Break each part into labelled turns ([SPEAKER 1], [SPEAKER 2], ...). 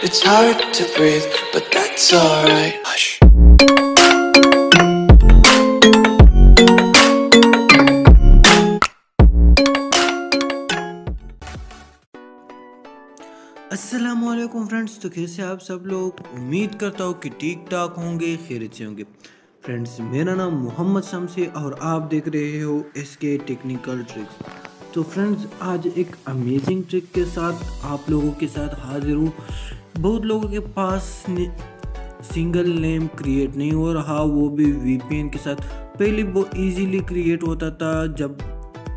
[SPEAKER 1] It's hard to breathe, but that's alright. Hush.
[SPEAKER 2] अस्सलामुअलैकुम friends, तो कैसे आप सब लोग। उम्मीद करता हूँ कि ठीक ठाक होंगे, खैरियत से होंगे। फ्रेंड्स, मेरा नाम मोहम्मद शम्सी और आप देख रहे हो एसके टेक्निकल ट्रिक्स। तो फ्रेंड्स, आज एक अमेजिंग ट्रिक के साथ आप लोगों के साथ हाजिर हूँ। बहुत लोगों के पास सिंगल नेम क्रिएट नहीं हो रहा, वो भी वीपीएन के साथ। पहले वो इजीली क्रिएट होता था जब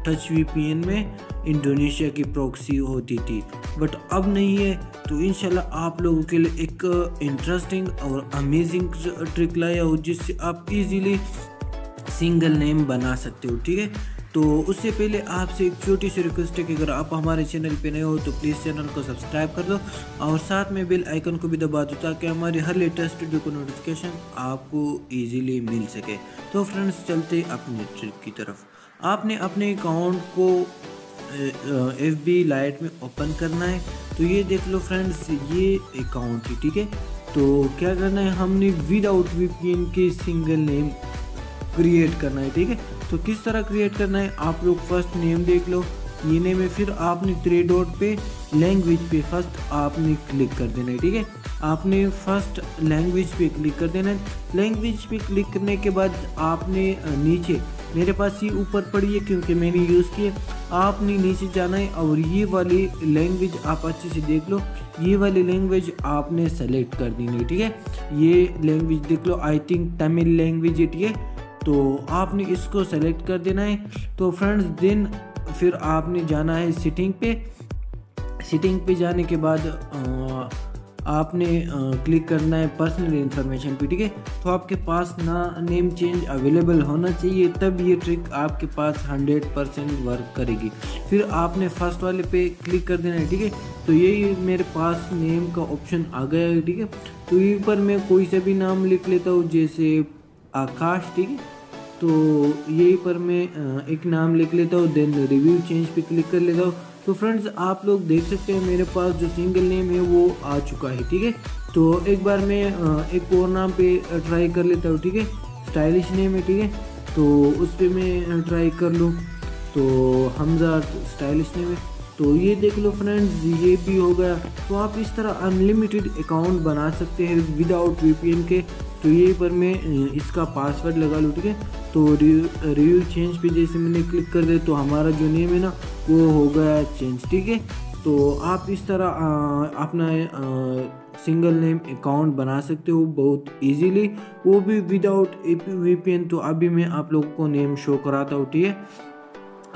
[SPEAKER 2] टच वीपीएन में इंडोनेशिया की प्रॉक्सी होती थी, बट अब नहीं है। तो इंशाल्लाह आप लोगों के लिए एक इंटरेस्टिंग और अमेजिंग ट्रिक लाया हो जिससे आप इजीली सिंगल नेम बना सकते हो, ठीक है। तो उससे पहले आपसे एक छोटी सी रिक्वेस्ट है कि अगर आप हमारे चैनल पे नए हो तो प्लीज़ चैनल को सब्सक्राइब कर दो और साथ में बेल आइकन को भी दबा दो ताकि हमारी हर लेटेस्ट वीडियो को नोटिफिकेशन आपको इजीली मिल सके। तो फ्रेंड्स, चलते अपनी ट्रिक की तरफ। आपने अपने अकाउंट को FB लाइट में ओपन करना है। तो ये देख लो फ्रेंड्स, ये अकाउंट है, ठीक है। तो क्या करना है, हमने विदाउट वीपीएन के सिंगल नेम क्रिएट करना है, ठीक है। तो किस तरह क्रिएट करना है, आप लोग फर्स्ट नेम देख लो, ये नेम है। फिर आपने 3 डॉट पे लैंग्वेज पे फर्स्ट आपने क्लिक कर देना है, ठीक है। आपने फर्स्ट लैंग्वेज पे क्लिक कर देना है। लैंग्वेज पे क्लिक करने के बाद आपने नीचे, मेरे पास ये ऊपर पड़ी है क्योंकि मैंने यूज़ की है, आपने नीचे जाना है और ये वाली लैंग्वेज आप अच्छे से देख लो, ये वाली लैंग्वेज आपने सेलेक्ट कर देनी है, ठीक है। ये लैंग्वेज देख लो, आई थिंक तमिल लैंग्वेज है, ठीक है। तो आपने इसको सेलेक्ट कर देना है। तो फ्रेंड्स, देन फिर आपने जाना है सेटिंग पे। सेटिंग पे जाने के बाद आपने क्लिक करना है पर्सनल इंफॉर्मेशन पे, ठीक है। तो आपके पास ना नेम चेंज अवेलेबल होना चाहिए, तब ये ट्रिक आपके पास 100% वर्क करेगी। फिर आपने फर्स्ट वाले पे क्लिक कर देना है, ठीक है। तो यही मेरे पास नेम का ऑप्शन आ गया है, ठीक है। तो यहीं पर मैं कोई सा भी नाम लिख लेता हूँ, जैसे आकाश, ठीक है। तो यहीं पर मैं एक नाम लिख लेता हूँ, देन रिव्यू चेंज पे क्लिक कर लेता हूँ। तो फ्रेंड्स, आप लोग देख सकते हैं मेरे पास जो सिंगल नेम है वो आ चुका है, ठीक है। तो एक बार मैं एक और नाम पे ट्राई कर लेता हूँ, ठीक है। स्टाइलिश नेम है, ठीक है। तो उस पर मैं ट्राई कर लूँ, तो हमजा स्टाइलिश नेम है। तो ये देख लो फ्रेंड्स, ये भी हो गया। तो आप इस तरह अनलिमिटेड अकाउंट बना सकते हैं विदाउट वीपीएन के। तो यहीं पर मैं इसका पासवर्ड लगा लूँ, ठीक है। तो रिव्यू चेंज पे जैसे मैंने क्लिक कर दिया तो हमारा जो नेम है ना वो हो गया चेंज, ठीक है। तो आप इस तरह अपना सिंगल नेम अकाउंट बना सकते हो बहुत इजीली, वो भी विदाउट वीपीएन। तो अभी मैं आप लोगों को नेम शो कराता हूँ, ठीक है।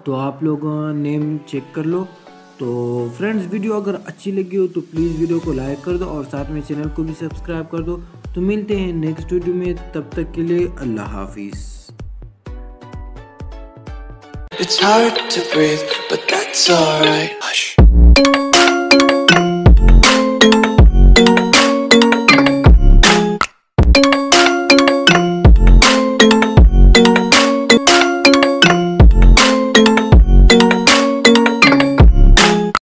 [SPEAKER 2] तो आप लोग नेम चेक कर लो। तो फ्रेंड्स, वीडियो अगर अच्छी लगी हो तो प्लीज़ वीडियो को लाइक कर दो और साथ में चैनल को भी सब्सक्राइब कर दो। तो मिलते हैं नेक्स्ट वीडियो में, तब तक के लिए अल्लाह हाफिज़।
[SPEAKER 1] It's hard to breathe, but that's alright. Hush.